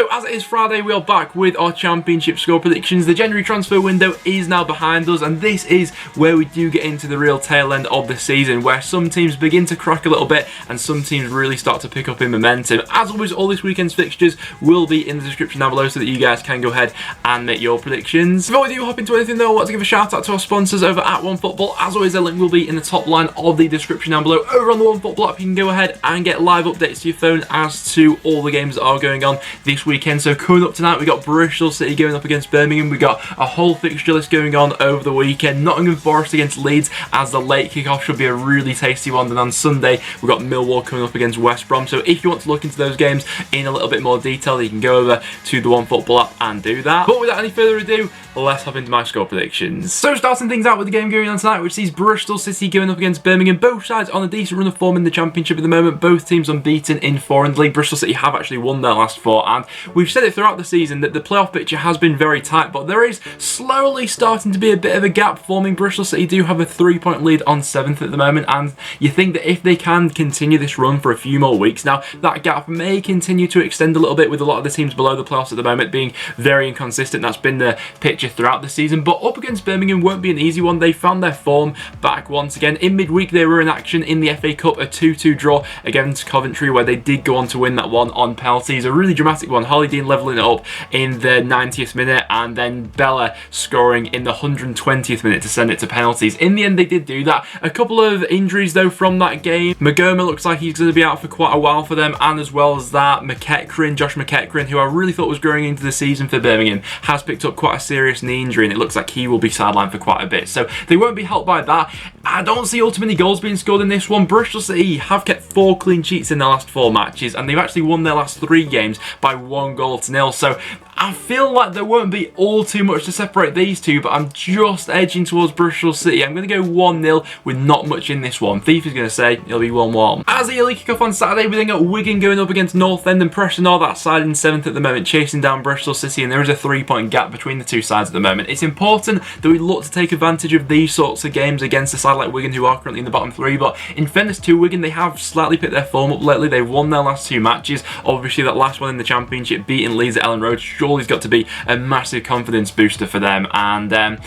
So as it is Friday, we are back with our Championship score predictions. The January transfer window is now behind us, and this is where we do get into the real tail end of the season, where some teams begin to crack a little bit and some teams really start to pick up in momentum. As always, all this weekend's fixtures will be in the description down below so that you guys can go ahead and make your predictions. Before we do hop into anything though, I want to give a shout out to our sponsors over at OneFootball. As always, their link will be in the top line of the description down below. Over on the OneFootball app, you can go ahead and get live updates to your phone as to all the games that are going on this weekend. So coming up tonight, we got Bristol City going up against Birmingham. We got a whole fixture list going on over the weekend. Nottingham Forest against Leeds as the late kickoff should be a really tasty one. Then on Sunday, we've got Millwall coming up against West Brom. So if you want to look into those games in a little bit more detail, you can go over to the OneFootball app and do that. But without any further ado, let's hop into my score predictions. So starting things out with the game going on tonight, which sees Bristol City going up against Birmingham. Both sides on a decent run of form in the Championship at the moment. Both teams unbeaten in 4 in the league. Bristol City have actually won their last 4, and we've said it throughout the season that the playoff picture has been very tight, but there is slowly starting to be a bit of a gap forming. Bristol City do have a 3-point lead on 7th at the moment, and you think that if they can continue this run for a few more weeks now, that gap may continue to extend a little bit, with a lot of the teams below the playoffs at the moment being very inconsistent. That's been the picture throughout the season, but up against Birmingham won't be an easy one. They found their form back once again. In midweek, they were in action in the FA Cup, a 2-2 draw against Coventry, where they did go on to win that one on penalties. A really dramatic one. Holly Dean levelling it up in the 90th minute, and then Bella scoring in the 120th minute to send it to penalties. In the end, they did do that. A couple of injuries though from that game. Magoma looks like he's going to be out for quite a while for them, and as well as that, Josh McEachran, who I really thought was growing into the season for Birmingham, has picked up quite a serious knee injury, and it looks like he will be sidelined for quite a bit. So they won't be helped by that. I don't see ultimately goals being scored in this one. Bristol City have kept 4 clean sheets in their last 4 matches, and they've actually won their last 3 games by 1-0. So I feel like there won't be all too much to separate these two, but I'm just edging towards Bristol City. I'm going to go 1-0 with not much in this one. Thief is going to say it'll be 1-1. As the early kickoff on Saturday, we then got Wigan going up against North End, and Preston are that side in 7th at the moment, chasing down Bristol City, and there is a 3-point gap between the two sides at the moment. It's important that we look to take advantage of these sorts of games against a side like Wigan, who are currently in the bottom 3, but in fairness to Wigan, they have slightly picked their form up lately. They've won their last 2 matches. Obviously, that last one in the Championship, beating Leeds at Ellen Road, surely has got to be a massive confidence booster for them. And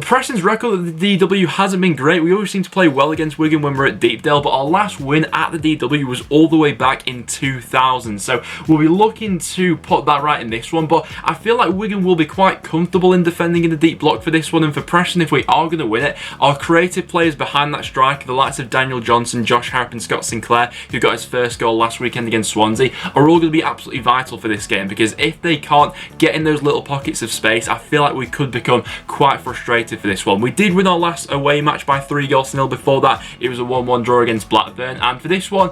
Preston's record at the DW hasn't been great. We always seem to play well against Wigan when we're at Deepdale, but our last win at the DW was all the way back in 2000. So we'll be looking to put that right in this one, but I feel like Wigan will be quite comfortable in defending in the deep block for this one. And for Preston, if we are going to win it, our creative players behind that striker, the likes of Daniel Johnson, Josh Harrop and Scott Sinclair, who got his first goal last weekend against Swansea, are all going to be absolutely vital for this game, because if they can't get in those little pockets of space, I feel like we could become quite frustrated for this one. We did win our last away match by 3-0. Before that, it was a 1-1 draw against Blackburn, and for this one,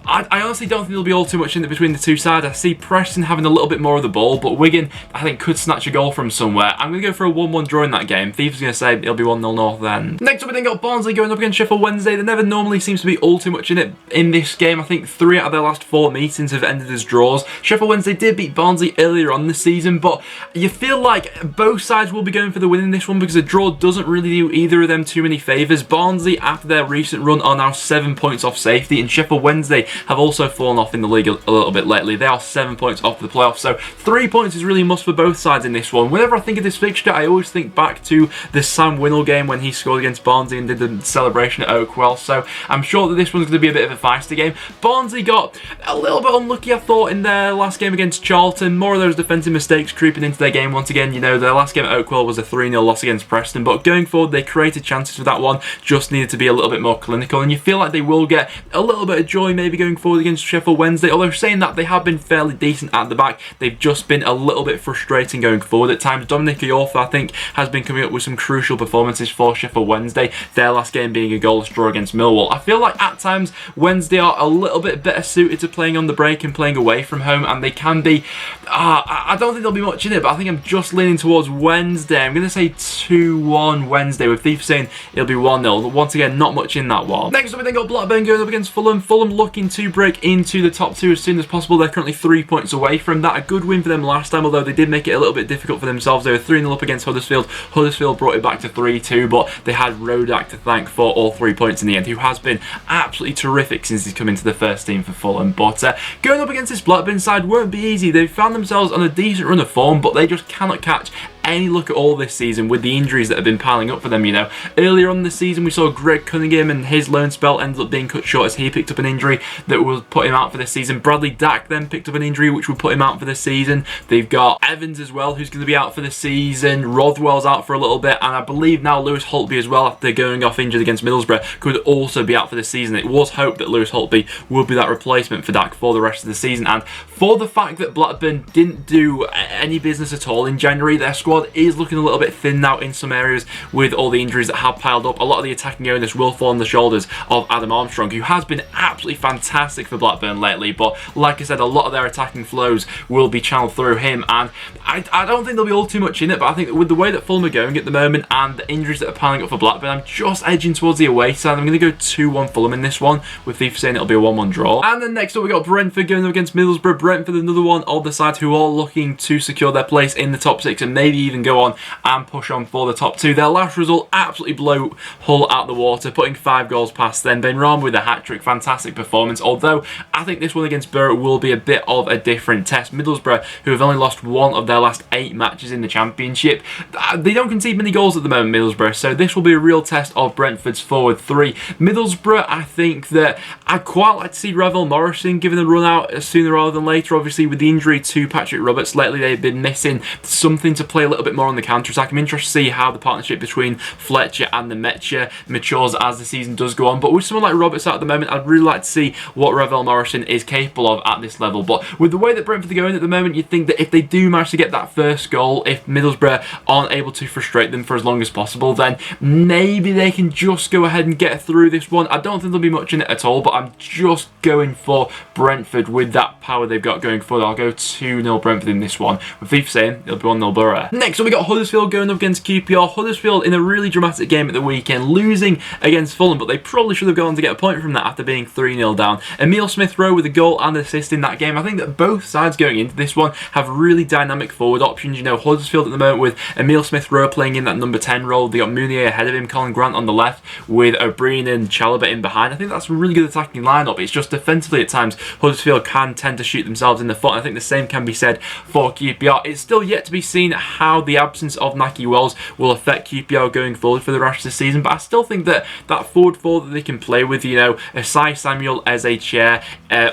I honestly don't think there'll be all too much in it between the two sides. I see Preston having a little bit more of the ball, but Wigan, I think, could snatch a goal from somewhere. I'm going to go for a 1-1 draw in that game. Thief's going to say it'll be 1-0 North End. Next up, we then got Barnsley going up against Sheffield Wednesday. There never normally seems to be all too much in it in this game. I think 3 out of their last 4 meetings have ended as draws. Sheffield Wednesday did beat Barnsley earlier on this season, but you feel like both sides will be going for the win in this one, because a draw doesn't really do either of them too many favours. Barnsley, after their recent run, are now 7 points off safety, and Sheffield Wednesday have also fallen off in the league a little bit lately. They are 7 points off the playoffs, so 3 points is really a must for both sides in this one. Whenever I think of this fixture, I always think back to the Sam Winnell game when he scored against Barnsley and did the celebration at Oakwell, so I'm sure that this one's going to be a bit of a feisty game. Barnsley got a little bit unlucky, I thought, in their last game against Charlton. More of those defensive mistakes creeping into their game once again. You know, their last game at Oakwell was a 3-0 loss against Preston, but going forward, they created chances for that one, just needed to be a little bit more clinical, and you feel like they will get a little bit of joy maybe going forward against Sheffield Wednesday. Although saying that, they have been fairly decent at the back. They've just been a little bit frustrating going forward at times. Dominic Iorfa, I think, has been coming up with some crucial performances for Sheffield Wednesday, their last game being a goalless draw against Millwall. I feel like at times Wednesday are a little bit better suited to playing on the break and playing away from home, and they can be I don't don't think there'll be much in it, but I think I'm just leaning towards Wednesday. I'm going to say 2-1 Wednesday, with Thief saying it'll be 1-0. Once again, not much in that one. Next up, we then got Blackburn going up against Fulham. Fulham looking to break into the top 2 as soon as possible. They're currently 3 points away from that. A good win for them last time, although they did make it a little bit difficult for themselves. They were 3-0 up against Huddersfield. Huddersfield brought it back to 3-2, but they had Rodak to thank for all 3 points in the end, who has been absolutely terrific since he's come into the first team for Fulham. But going up against this Blackburn side won't be easy. They've found themselves on a decent run of form, but they just cannot catch any look at all this season with the injuries that have been piling up for them, you know. Earlier on in the season, we saw Greg Cunningham, and his loan spell ended up being cut short as he picked up an injury that will put him out for this season. Bradley Dack then picked up an injury which will put him out for this season. They've got Evans as well, who's going to be out for the season. Rothwell's out for a little bit, and I believe now Lewis Holtby as well, after going off injured against Middlesbrough, could also be out for the season. It was hoped that Lewis Holtby would be that replacement for Dack for the rest of the season, and for the fact that Blackburn didn't do any business at all in January, their squad is looking a little bit thin now in some areas with all the injuries that have piled up. A lot of the attacking onus will fall on the shoulders of Adam Armstrong, who has been absolutely fantastic for Blackburn lately, but like I said, a lot of their attacking flows will be channeled through him, and I don't think there'll be all too much in it, but I think that with the way that Fulham are going at the moment and the injuries that are piling up for Blackburn, I'm just edging towards the away side. I'm going to go 2-1 Fulham in this one, with Thief saying it'll be a 1-1 draw. And then next up we got Brentford going up against Middlesbrough. Brentford, another one of the sides who are looking to secure their place in the top 6 and maybe even go on and push on for the top 2. Their last result absolutely blew Hull out the water, putting 5 goals past them. Benrahma with a hat-trick, fantastic performance, although I think this one against Borough will be a bit of a different test. Middlesbrough, who have only lost 1 of their last 8 matches in the Championship, they don't concede many goals at the moment, Middlesbrough, so this will be a real test of Brentford's forward 3. Middlesbrough, I think that I'd quite like to see Revel Morrison given a run out sooner rather than later. Obviously, with the injury to Patrick Roberts lately, they've been missing something to play a little bit more on the counter-attack. I'm interested to see how the partnership between Fletcher and the Metcher matures as the season does go on, but with someone like Roberts out at the moment, I'd really like to see what Revel Morrison is capable of at this level. But with the way that Brentford are going at the moment, you'd think that if they do manage to get that first goal, if Middlesbrough aren't able to frustrate them for as long as possible, then maybe they can just go ahead and get through this one. I don't think there'll be much in it at all, but I'm just going for Brentford with that power they've got going forward. I'll go 2-0 Brentford in this one, with Thief saying it'll be 1-0 Borough. Next up we got Huddersfield going up against QPR. Huddersfield in a really dramatic game at the weekend, losing against Fulham, but they probably should have gone on to get a point from that after being 3-0 down. Emile Smith-Rowe with a goal and assist in that game. I think that both sides going into this one have really dynamic forward options. You know, Huddersfield at the moment with Emile Smith-Rowe playing in that number 10 role. They got Mounier ahead of him, Colin Grant on the left with O'Brien and Chalobah in behind. I think that's a really good attacking lineup. It's just defensively at times Huddersfield can tend to shoot themselves in the foot, and I think the same can be said for QPR. It's still yet to be seen how the absence of Nahki Wells will affect QPR going forward for the rest of the season, but I still think that that forward 4 that they can play with, you know, Asai Samuel, Eze Chair,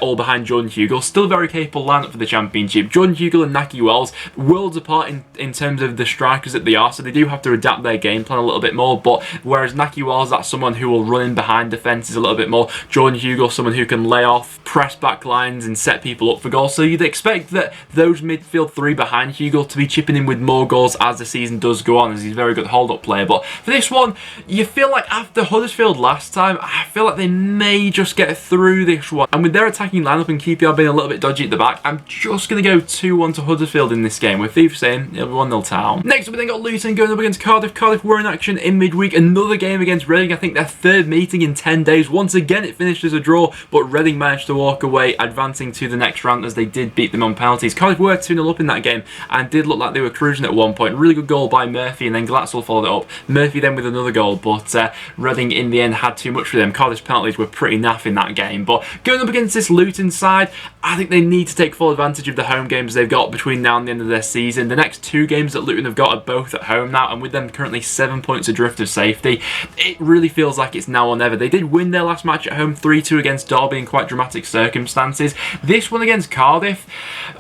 all behind Jordan Hugill, still very capable lineup for the Championship. Jordan Hugill and Nahki Wells, worlds apart in terms of the strikers that they are, so they do have to adapt their game plan a little bit more, but whereas Nahki Wells, that's someone who will run in behind defences a little bit more. Jordan Hugill, someone who can lay off, press back lines and set people up for goals, so you'd expect that those midfield 3 behind Hugill to be chipping in with more goals as the season does go on, as he's a very good hold-up player. But for this one, you feel like after Huddersfield last time, I feel like they may just get through this one, and with their attacking lineup and QPR being a little bit dodgy at the back, I'm just going to go 2-1 to Huddersfield in this game, with Thief saying it'll be 1-0 Town. Next up we then got Luton going up against Cardiff. Cardiff were in action in midweek, another game against Reading, I think their 3rd meeting in 10 days. Once again it finished as a draw, but Reading managed to walk away, advancing to the next round as they did beat them on penalties. Cardiff were 2-0 up in that game and did look like they were cruising at one point. Really good goal by Murphy, and then Glatzel followed it up. Murphy then with another goal, but Reading in the end had too much for them. Cardiff's penalties were pretty naff in that game. But going up against this Luton side, I think they need to take full advantage of the home games they've got between now and the end of their season. The next 2 games that Luton have got are both at home now, and with them currently 7 points adrift of safety, it really feels like it's now or never. They did win their last match at home 3-2 against Derby in quite dramatic circumstances. This one against Cardiff,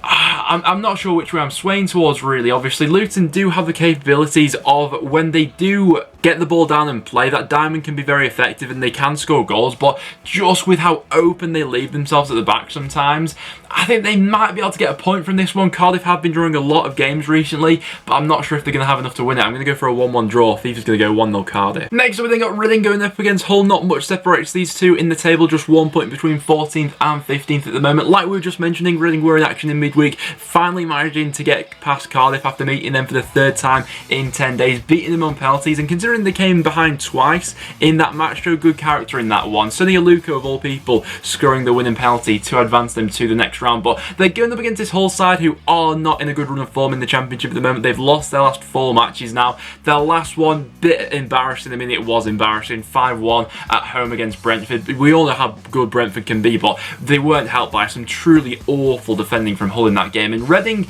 I'm not sure which way I'm swaying towards really. Obviously Luton Luton do have the capabilities of, when they do get the ball down and play, that diamond can be very effective and they can score goals, but just with how open they leave themselves at the back sometimes, I think they might be able to get a point from this one. Cardiff have been drawing a lot of games recently, but I'm not sure if they're going to have enough to win it. I'm going to go for a 1-1 draw. FIFA's going to go 1-0 Cardiff. Next up, we then got Reading going up against Hull. Not much separates these two in the table, just 1 point between 14th and 15th at the moment. Like we were just mentioning, Reading were in action in midweek, finally managing to get past Cardiff after meeting them for the 3rd time in 10 days, beating them on penalties, and considering they came behind twice in that match, showed good character in that one. Sonny Aluko, of all people, scoring the winning penalty to advance them to the next round. But they're going up against this Hull side who are not in a good run of form in the Championship at the moment. They've lost their last 4 matches now. Their last one, bit embarrassing. I mean, it was embarrassing. 5-1 at home against Brentford. We all know how good Brentford can be, but they weren't helped by some truly awful defending from Hull in that game. And Reading,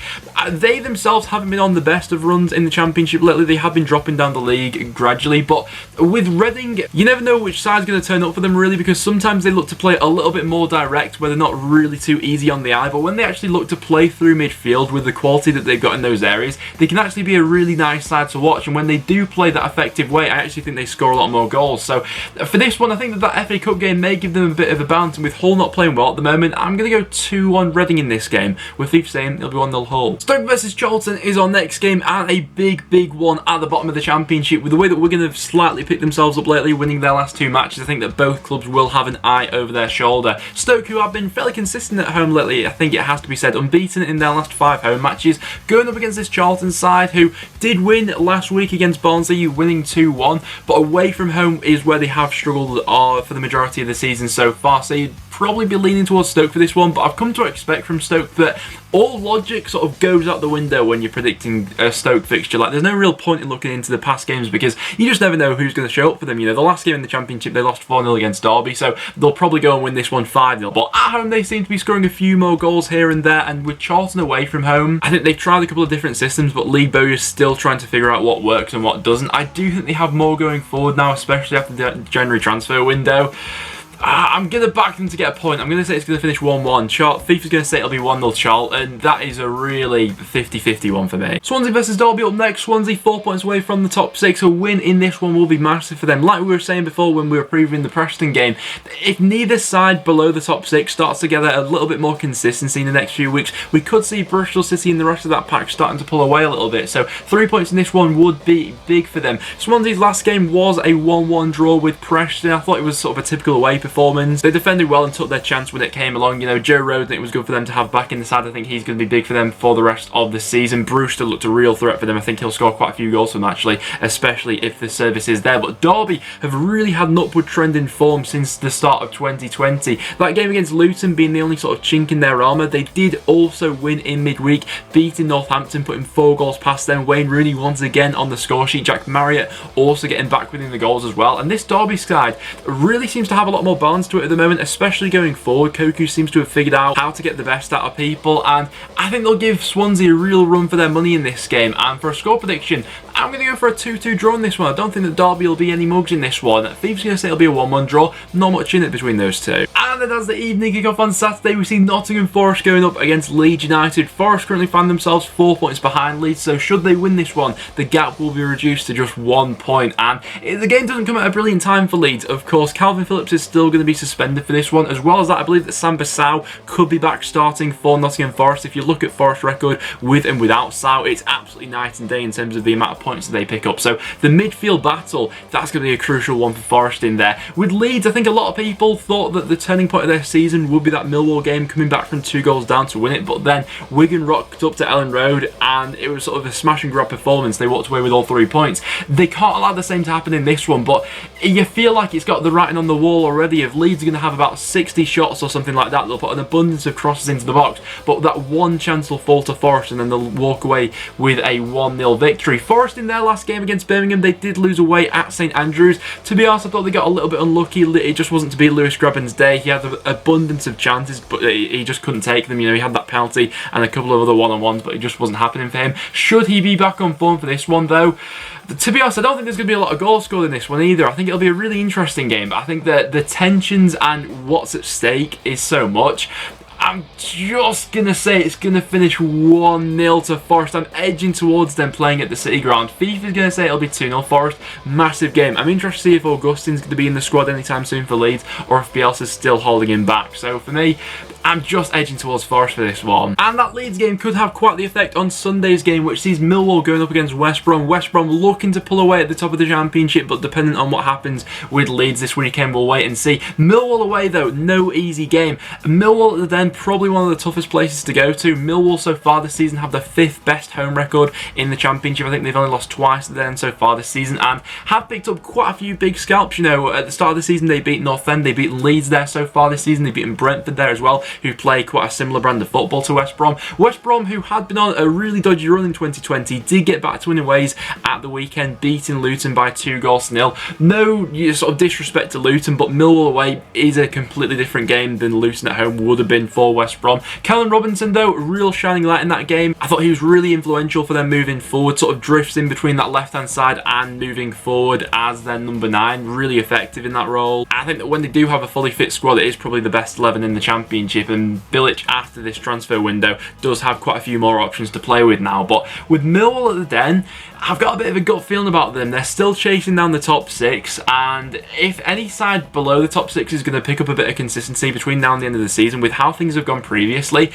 they themselves haven't been on the best of runs in the Championship lately. They have been dropping down the league gradually, but with Reading, you never know which side's going to turn up for them really, because sometimes they look to play a little bit more direct where they're not really too easy on the eye, but when they actually look to play through midfield with the quality that they've got in those areas, they can actually be a really nice side to watch. And when they do play that effective way, I actually think they score a lot more goals. So for this one, I think that FA Cup game may give them a bit of a bounce, and with Hull not playing well at the moment, I'm going to go 2-1 Reading in this game, with FIFA saying it'll be 1-0 Hull. Stoke versus Charlton is our next game, and a big one at the bottom of the Championship. With the way that Wigan have slightly picked themselves up lately, winning their last 2 matches, I think that both clubs will have an eye over their shoulder. Stoke, who have been fairly consistent at home lately, I think it has to be said, unbeaten in their last 5 home matches, going up against this Charlton side who did win last week against Barnsley, winning 2-1, but away from home is where they have struggled for the majority of the season so far, so you'd probably be leaning towards Stoke for this one. But I've come to expect from Stoke that all logic sort of goes out the window when you're predicting a Stoke fixture. Like, there's no real point in looking into the past games because you just never know who's going to show up for them. You know, the last game in the Championship, they lost 4-0 against Derby, so they'll probably go and win this one 5-0. But at home, they seem to be scoring a few more goals here and there, and with Charlton away from home, I think they've tried a couple of different systems, but Lee Bowyer's still trying to figure out what works and what doesn't. I do think they have more going forward now, especially after the January transfer window. I'm going to back them to get a point. I'm going to say it's going to finish 1-1. FIFA's going to say it'll be 1-0 Charlton. That is a really 50-50 one for me. Swansea versus Derby up next. Swansea 4 points away from the top 6. A win in this one will be massive for them. Like we were saying before when we were previewing the Preston game, if neither side below the top 6 starts to gather a little bit more consistency in the next few weeks, we could see Bristol City and the rest of that pack starting to pull away a little bit. So 3 points in this one would be big for them. Swansea's last game was a 1-1 draw with Preston. I thought it was sort of a typical away performance. They defended well and took their chance when it came along. You know, Joe Roden, it was good for them to have back in the side. I think he's going to be big for them for the rest of the season. Brewster looked a real threat for them. I think he'll score quite a few goals for them actually, especially if the service is there. But Derby have really had an upward trend in form since the start of 2020. That game against Luton being the only sort of chink in their armour. They did also win in midweek, beating Northampton, putting 4 goals past them. Wayne Rooney once again on the score sheet. Jack Marriott also getting back within the goals as well. And this Derby side really seems to have a lot more balance to it at the moment, especially going forward. Koku seems to have figured out how to get the best out of people, and I think they'll give Swansea a real run for their money in this game. And for a score prediction, I'm going to go for a 2-2 draw in this one. I don't think that Derby will be any mugs in this one. FIFA's going to say it'll be a 1-1 draw. Not much in it between those two. And then as the evening kick off on Saturday, we see Nottingham Forest going up against Leeds United. Forest currently find themselves 4 points behind Leeds, so should they win this one, the gap will be reduced to just 1 point. And the game doesn't come at a brilliant time for Leeds. Of course, Calvin Phillips is still going to be suspended for this one. As well as that, I believe that Sam Bissau could be back starting for Nottingham Forest. If you look at Forest record with and without Sau, it's absolutely night and day in terms of the amount of points that they pick up. So the midfield battle, that's going to be a crucial one for Forest in there. With Leeds, I think a lot of people thought that the turning point of their season would be that Millwall game, coming back from 2 goals down to win it, but then Wigan rocked up to Ellen Road and it was sort of a smash and grab performance. They walked away with all 3 points. They can't allow the same to happen in this one, but you feel like it's got the writing on the wall already. If Leeds are going to have about 60 shots or something like that, they'll put an abundance of crosses into the box, but that one chance will fall to Forest and then they'll walk away with a 1-0 victory. Forest in their last game against Birmingham, they did lose away at St Andrews. To be honest, I thought they got a little bit unlucky. It just wasn't to be Lewis Grabban's day. He had an abundance of chances, but he just couldn't take them. You know, he had that penalty and a couple of other one-on-ones, but it just wasn't happening for him. Should he be back on form for this one though? To be honest, I don't think there's going to be a lot of goals scored in this one either. I think it'll be a really interesting game, but I think that the tensions and what's at stake is so much. I'm just going to say it's going to finish 1-0 to Forest. I'm edging towards them playing at the City Ground. FIFA is going to say it'll be 2-0 Forest. Massive game. I'm interested to see if Augustine's going to be in the squad anytime soon for Leeds or if Bielsa's still holding him back. So for me, I'm just edging towards Forest for this one. And that Leeds game could have quite the effect on Sunday's game, which sees Millwall going up against West Brom. West Brom looking to pull away at the top of the Championship, but dependent on what happens with Leeds this weekend, we'll wait and see. Millwall away though, no easy game. Millwall at the Den, probably one of the toughest places to go to. Millwall so far this season have the 5th best home record in the Championship. I think they've only lost twice at the Den so far this season and have picked up quite a few big scalps. You know, at the start of the season they beat North End, they beat Leeds there so far this season, they've beaten Brentford there as well, who play quite a similar brand of football to West Brom. West Brom, who had been on a really dodgy run in 2020, did get back to winning ways at the weekend, beating Luton by 2-0. No sort of disrespect to Luton, but Millwall away is a completely different game than Luton at home would have been for West Brom. Callum Robinson though, real shining light in that game. I thought he was really influential for them moving forward, sort of drifts in between that left hand side and moving forward as their number 9, really effective in that role. I think that when they do have a fully fit squad, it is probably the best 11 in the Championship, and Bilic after this transfer window does have quite a few more options to play with now. But with Millwall at the Den, I've got a bit of a gut feeling about them. They're still chasing down the top 6, and if any side below the top 6 is going to pick up a bit of consistency between now and the end of the season with how things have gone previously,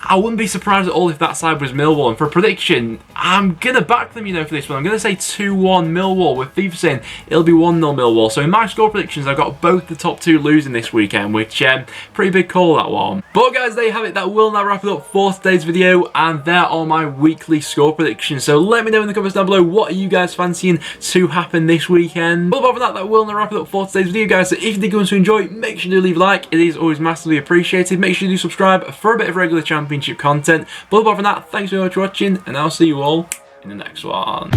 I wouldn't be surprised at all if that side was Millwall. And for a prediction, I'm going to back them, you know, for this one. I'm going to say 2-1 Millwall, with FIFA saying it'll be 1-0 Millwall. So in my score predictions, I've got both the top 2 losing this weekend, which pretty big call, that one. But guys, there you have it. That will now wrap it up for today's video, and there are my weekly score predictions. So let me know in the comments down below, what are you guys fancying to happen this weekend? But apart from that will now wrap it up for today's video, guys. So if you did go on to enjoy, make sure you do leave a like. It is always massively appreciated. Make sure you do subscribe for a bit of regular Championship content. But apart from that, thanks very much for watching, and I'll see you all in the next one.